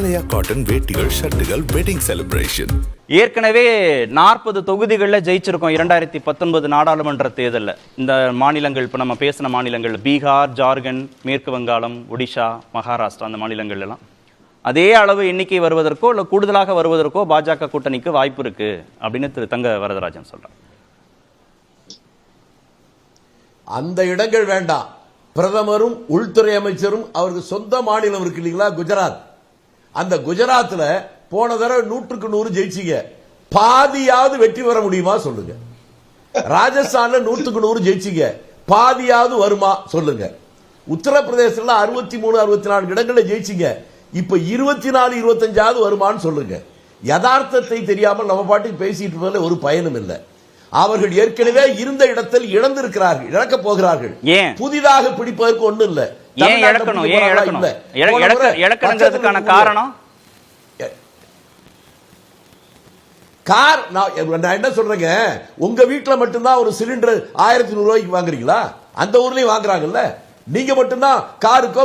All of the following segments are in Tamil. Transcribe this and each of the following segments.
ஆலயா காட்டன் வேட்டிகள், ஷர்ட்டுகள், வெட்டிங் செலிப்ரேஷன். ஏற்கனவே 40 தொகுதிகளில் ஜெயிச்சிருக்கோம் 2019 நாடாளுமன்ற தேர்தலில். இந்த மாநிலங்கள் இப்போ நம்ம பேசின மாநிலங்கள் பீகார், ஜார்க்கண்ட், மேற்கு வங்காளம், ஒடிஷா, மகாராஷ்டிரா, அந்த மாநிலங்கள் எல்லாம் அதே அளவு எண்ணிக்கை வருவதற்கோ இல்லை கூடுதலாக வருவதற்கோ பாஜக கூட்டணிக்கு வாய்ப்பு இருக்கு அப்படின்னு திரு தங்க வரதராஜன் சொல்றார். அந்த இடங்கள் வேண்டாம். பிரதமரும் உள்துறை அமைச்சரும் அவருக்கு சொந்த மாநிலம் இருக்கு இல்லீங்களா, குஜராத். அந்த குஜராத்ல போன தடவை 100க்கு 100 ஜெயிச்சீங்க. பாதியாவது வெற்றி பெற முடியுமா சொல்லுங்க. ராஜஸ்தான்ல 100க்கு 100 ஜெயிச்சீங்க. பாதியாவது வருமா சொல்லுங்க. உத்தரப்பிரதேசத்துல 63, 64 இடங்கள்ல ஜெயிச்சீங்க. இப்ப 24, 25 வருமானு சொல்லுங்க. யதார்த்தத்தை தெரியாமல் நம்ம பாட்டுக்கு பேசிட்டு இருப்பதில் ஒரு பயனும் இல்லை. அவர்கள் ஏற்கனவே இருந்த இடத்தில் இழந்திருக்கிறார்கள், இழக்க போகிறார்கள். புதிதாக பிடிப்பதற்கு ஒண்ணும் இல்ல. ஏன் இழக்கணும்? ஏன் இழக்கணும்? இழக்கணுங்கிறதுக்கான காரணம் நான் என்ன சொல்றேங்க, உங்க வீட்டுல மட்டும்தான் ஒரு சிலிண்டர் 1100 ரூபாய்க்கு வாங்குறீங்களா? அந்த ஊர்லயும் வாங்குறாங்கல்ல. நீங்க மட்டும்தான் காருக்கோ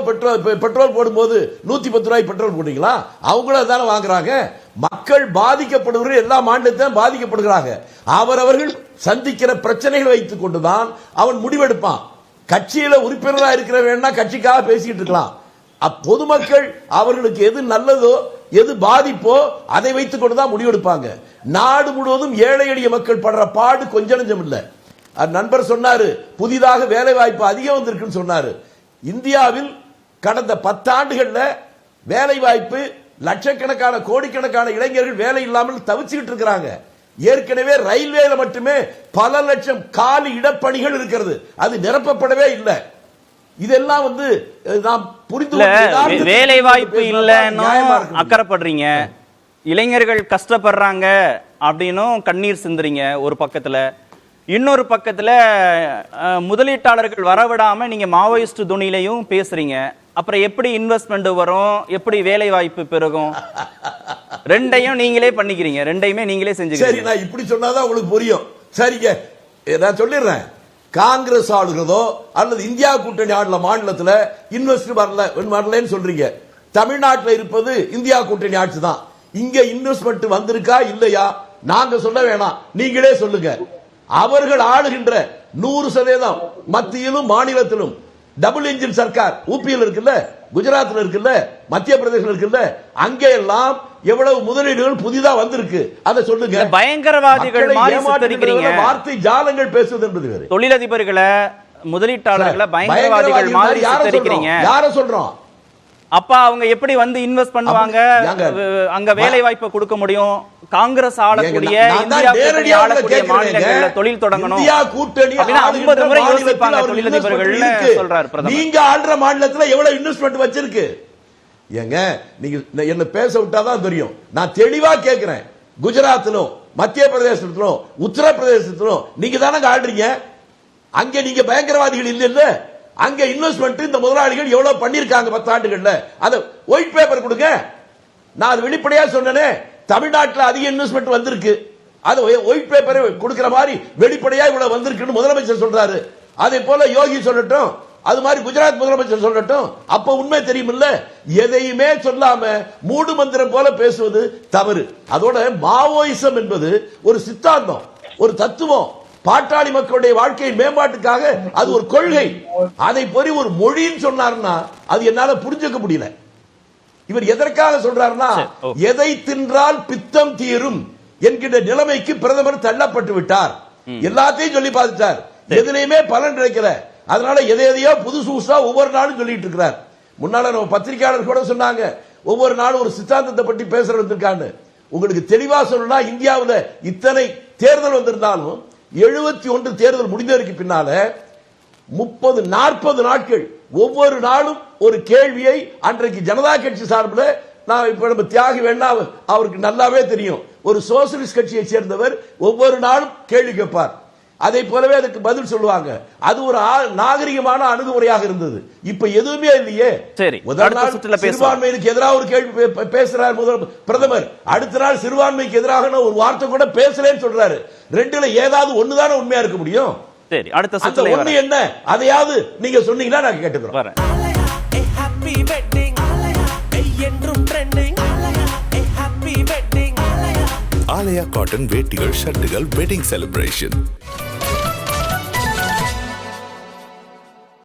பெட்ரோல் போடும்போது 110 ரூபாய் பெட்ரோல் போடுறீங்களா? அவங்களும் தானே வாங்குறாங்க. மக்கள் பாதிக்கப்படுவது எல்லா மாநிலத்திலும் பாதிக்கப்படுகிறாங்க. அவரவர்கள் சந்திக்கிற பிரச்சனைகளை வைத்துக் கொண்டுதான் அவன் முடிவெடுப்பான். கட்சியில உறுப்பினராக இருக்கிற வேணா கட்சிக்காக பேசிட்டு இருக்கலாம். பொதுமக்கள் அவர்களுக்கு எது நல்லதோ எது பாதிப்போ அதை வைத்துக் கொண்டுதான் முடிவெடுப்பாங்க. நாடு முழுவதும் ஏழை எளிய மக்கள் படுற பாடு கொஞ்சம் நஞ்சம் இல்லை. நண்பர் சொன்னாரு புதிதாக வேலை வாய்ப்பு அதிகம் வந்திருக்குன்னு சொன்னாரு. இந்தியாவில் கடந்த 10 ஆண்டுகள்ல வேலை வாய்ப்பு லட்சக்கணக்கான கோடிக்கணக்கான இளைஞர்கள் வேலை இல்லாமல் தவிச்சுக்கிட்டு இருக்கிறாங்க. ஏற்கனவே ரயில்வேல மட்டுமே பல லட்சம் காலி இடப்பணிகள் இருக்கிறது, அது நிரப்பப்படவே இல்லை. இதெல்லாம் நாம் புரிந்து வேலை வாய்ப்பு இல்லைன்னு அக்கறைப்படுறீங்க, இளைஞர்கள் கஷ்டப்படுறாங்க அப்படின்னும் கண்ணீர் சிந்துறீங்க ஒரு பக்கத்துல. இன்னொரு பக்கத்துல முதலீட்டாளர்கள் வரவிடாம நீங்க மாவோயிஸ்ட் துணிலையும் பேசுறீங்க. அப்புறம் எப்படி இன்வெஸ்ட்மெண்ட் வரும், எப்படி வேலை வாய்ப்பு பெருகும்? ரெண்டையும் நீங்களே பண்ணிக்கிறீங்க, ரெண்டையுமே நீங்களே செஞ்சுக்கிறீங்க. சரி, நான் இப்படி சொன்னாதான் உங்களுக்கு புரியும். சரிங்க, நான் சொல்லிடுறேன். காங்கிரஸ் ஆளுகிறதோ அல்லது இந்தியா கூட்டணி ஆளுல மாநிலத்தில் இன்வெஸ்ட் வரலன்னு சொல்றீங்க. தமிழ்நாட்டில் இருப்பது இந்தியா கூட்டணி ஆட்சி தான். இங்க இன்வெஸ்ட்மெண்ட் வந்திருக்கா இல்லையா நாங்க சொல்ல வேணாம், நீங்களே சொல்லுங்க. அவர்கள் ஆளுகின்ற 100% மத்தியிலும் மாநிலத்திலும் டபுள் இன்ஜின் சர்க்கார் ஊபியில் இருக்குல்ல, குஜராத்ல இருக்குல்ல, மத்திய பிரதேசம் இருக்குல்ல, அங்கே எல்லாம் எவ்வளவு முதலீடுகள் புதிதா வந்திருக்கு அதை சொல்லுங்க. பயங்கரவாதிகள் வார்த்தை ஜாலங்கள் பேசுவது என்பது வேறு. தொழிலதிபர்களை முதலீட்டாளர்களை பயங்கரவாதிகள் மாதிரி சித்தரிக்கிறீங்க. யார சொல்றோம்? அப்ப அவங்க எப்படி இன்வெஸ்ட் பண்ணுவாங்க, அங்க வேலை வாய்ப்பை கொடுக்க முடியும்? காங்கிரஸ் ஆளக்கூடிய இந்தியா ஆளக்கூடிய மாநிலங்கள்ல தொழில் தொடங்கணும் அப்படின்னா 50 முறை யோசிப்பாங்க தொழிலதிபர்கள் சொல்றாரு பிரதமர். நீங்க ஆள்ற மாநிலத்துல எவ்வளவு இன்வெஸ்ட்மெண்ட் வச்சிருக்கு? ஏங்க நீங்க என்ன பேச விட்டாதான் தெரியும். நான் தெளிவா கேட்கிறேன். குஜராத்திலும் மத்திய பிரதேசத்திலும் உத்தரப்பிரதேசத்திலும் நீங்க தானே ஆடுறீங்க. அங்க நீங்க பயங்கரவாதிகள் இல்ல. அங்க இன்வெஸ்ட்மெண்ட் இந்த முதலாளிகள் எவ்வளவு பண்ணிருக்காங்க 10 ஆண்டுகள்ல, அத ஒயிட் பேப்பர் கொடுங்க. நான் அது வெளிப்படையா சொன்னேனே, தமிழ்நாட்டில் அதிக இன்வெஸ்ட்மெண்ட் வந்திருக்கு, அது ஒயிட் பேப்பர் கொடுக்கிற மாதிரி வெளிப்படையா இவ்வளவு வந்திருக்குன்னு முதலமைச்சர் சொல்றாரு. அதே போல யோகி சொல்லட்டும், அது மாதிரி குஜராத் முதலமைச்சர் சொல்லட்டும். அப்ப உண்மை தெரியும் இல்ல. எதையுமே சொல்லாம மூடு மந்திரம் போல பேசுவது தவறு. அதோட மாவோயிசம் என்பது ஒரு சித்தாந்தம், ஒரு தத்துவம். பாட்டாளி மக்களுடைய வாழ்க்கையின் மேம்பாட்டுக்காக அது ஒரு கொள்கை. அதை பொறி ஒரு மொழின்னு சொன்னார்னா அது என்னால புரிஞ்சுக்க முடியல. இவர் எதற்காக சொல்றாருன்னா, எதை தின்றால் பித்தம் தீரும் என்கிற நிலைமைக்கு பிரதமர் தள்ளப்பட்டு விட்டார். எல்லாத்தையும் சொல்லி பார்த்துட்டார், எதிலையுமே பலன் கிடைக்கல. அதனால எதையோ புதுசு புதுசா ஒவ்வொரு நாளும் சொல்லிட்டு இருக்கிறார். முன்னால நம்ம பத்திரிகையாளர் கூட சொன்னாங்க, ஒவ்வொரு நாளும் ஒரு சித்தாந்தத்தை பற்றி பேசுறது இருக்கான்னு. உங்களுக்கு தெளிவா சொல்லணும்னா, இந்தியாவில் இத்தனை தேர்தல் வந்திருந்தாலும் 71 தேர்தல் முடிந்ததற்கு பின்னால 30-40 நாட்கள் ஒவ்வொரு நாளும் ஒரு கேள்வியை அன்றைக்கு ஜனதா கட்சி சார்பில், நான் இப்ப நம்ம தியாகி வேணா அவருக்கு நல்லாவே தெரியும், ஒரு சோசியலிஸ்ட் கட்சியை சேர்ந்தவர் ஒவ்வொரு நாளும் கேள்வி கேட்பார். அதை போலவே அதுக்கு பதில் சொல்லுவாங்க. அது ஒரு நாகரிகமான அணுகுமுறையாக இருந்தது. இப்ப எதுவுமே இல்லையே. முதல் நாள் சிறுபான்மைக்கு எதிராக ஒரு கேள்வி பேசுறார் பிரதமர், அடுத்த நாள் சிறுபான்மைக்கு எதிராக ஒரு வார்த்தை கூட பேசலன்னு சொல்றாரு. ரெண்டுல ஏதாவது ஒண்ணுதானே உண்மையா இருக்க முடியும். சரி, அடுத்த சுற்றுல ஒண்ணு என்ன, அதையாவது நீங்க சொன்னீங்கன்னா நான் கேட்டுக்கிறோம். என்றும் trending Aalaya happy wedding Aalaya Aalaya cotton வேட்டிகள் ஷர்ட்டுகள் வெட்டிங் செலிப்ரேஷன்